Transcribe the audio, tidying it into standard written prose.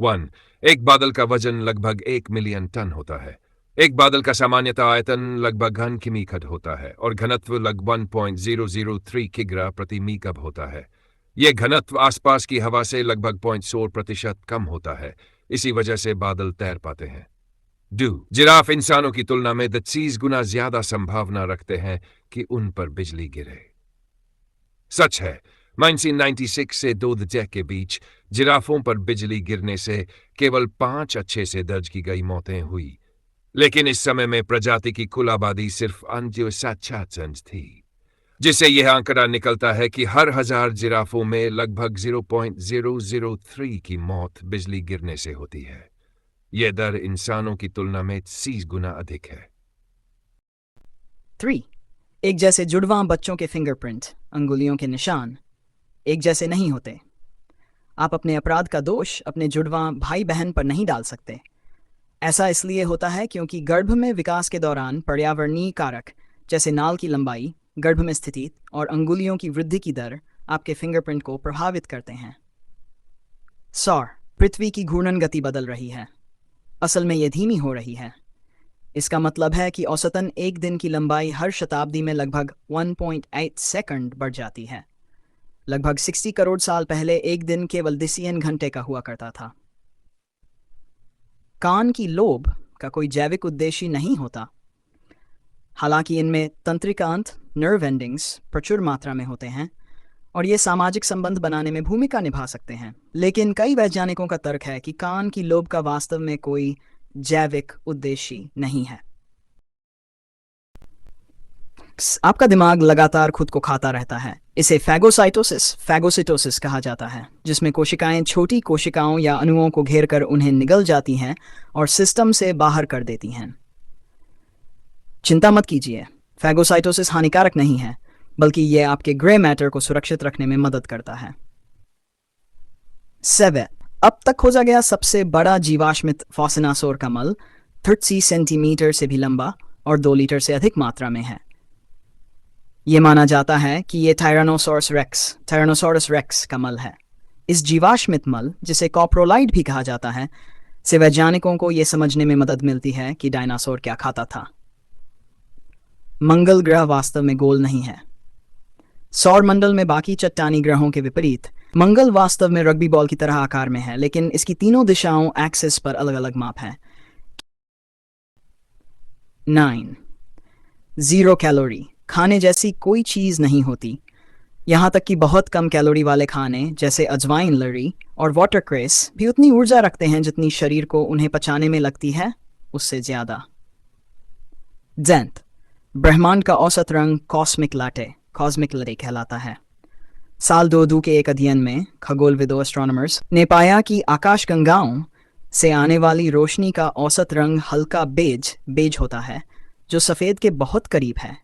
1. एक बादल का वजन लगभग 1 मिलियन टन होता है। एक बादल का सामान्यतः आयतन लगभग घन किमी खड होता है और घनत्व लगभग 1.003 किग्रा प्रति मी कब होता है। यह घनत्व आसपास की हवा से लगभग 0.16% कम होता है। इसी वजह से बादल तैर पाते हैं। 2. जिराफ इंसानों की तुलना में 30 गुना ज्यादा संभावना रखते हैं कि उन पर बिजली गिरे। सच है, 1996 से 2010 के बीच जिराफों पर बिजली गिरने से केवल 5 अच्छे से दर्ज की गई मौतें हुई, लेकिन इस समय में प्रजाति की कुल आबादी सिर्फ 5 थी, जिससे यह आंकड़ा निकलता है कि हर 1000 जिराफों में लगभग 0.003 की मौत बिजली गिरने से होती है। यह दर इंसानों की तुलना में 30 गुना अधिक है। 3. एक जैसे जुड़वां बच्चों के फिंगरप्रिंट, अंगुलियों के निशान, एक जैसे नहीं होते। आप अपने अपराध का दोष अपने जुड़वां भाई बहन पर नहीं डाल सकते। ऐसा इसलिए होता है क्योंकि गर्भ में विकास के दौरान पर्यावरणीय कारक जैसे नाल की लंबाई, गर्भ में स्थिति और अंगुलियों की वृद्धि की दर आपके फिंगरप्रिंट को प्रभावित करते हैं। सौर पृथ्वी की घूर्णन गति बदल रही है। असल में यह धीमी हो रही है। इसका मतलब है कि औसतन एक दिन की लंबाई हर शताब्दी में लगभग 1.8 सेकंड बढ़ जाती है। लगभग 60 करोड़ साल पहले एक दिन केवल 10 घंटे का हुआ करता था। कान की लोब का कोई जैविक उद्देश्य नहीं होता। हालांकि इनमें तंत्रिकांत नर्व एंडिंग्स प्रचुर मात्रा में होते हैं और ये सामाजिक संबंध बनाने में भूमिका निभा सकते हैं, लेकिन कई वैज्ञानिकों का तर्क है कि कान की लोब का वास्तव में कोई जैविक उद्देश्य नहीं है। आपका दिमाग लगातार खुद को खाता रहता है। इसे फैगोसाइटोसिस कहा जाता है, जिसमें कोशिकाएं छोटी कोशिकाओं या अणुओं को घेरकर उन्हें निगल जाती हैं और सिस्टम से बाहर कर देती हैं। चिंता मत कीजिए, फैगोसाइटोसिस हानिकारक नहीं है, बल्कि यह आपके ग्रे मैटर को सुरक्षित रखने में मदद करता है। 7. अब तक खोजा गया सबसे बड़ा जीवाश्मित फॉसिनासोर का मल 30 सेंटीमीटर से भी लंबा और 2 लीटर से अधिक मात्रा में है। यह माना जाता है कि यह टायरानोसोरस रेक्स का मल है। इस जीवाश्मित मल, जिसे कॉप्रोलाइड भी कहा जाता है, से वैज्ञानिकों को यह समझने में मदद मिलती है कि डायनासोर क्या खाता था। मंगल ग्रह वास्तव में गोल नहीं है। सौर मंडल में बाकी चट्टानी ग्रहों के विपरीत मंगल वास्तव में रग्बी बॉल की तरह आकार में है, लेकिन इसकी तीनों दिशाओं एक्सिस पर अलग अलग माप है। 9. 0 कैलोरी खाने जैसी कोई चीज नहीं होती। यहां तक कि बहुत कम कैलोरी वाले खाने जैसे अजवाइन लरी और वाटरक्रेस भी उतनी ऊर्जा रखते हैं जितनी शरीर को उन्हें पचाने में लगती है, उससे ज्यादा। जेंथ ब्रह्मांड का औसत रंग कॉस्मिक लाटे कहलाता है। साल 2002 के एक अध्ययन में खगोलविदों एस्ट्रोनॉमर्स ने पाया कि आकाशगंगाओं से आने वाली रोशनी का औसत रंग हल्का बेज होता है, जो सफ़ेद के बहुत करीब है।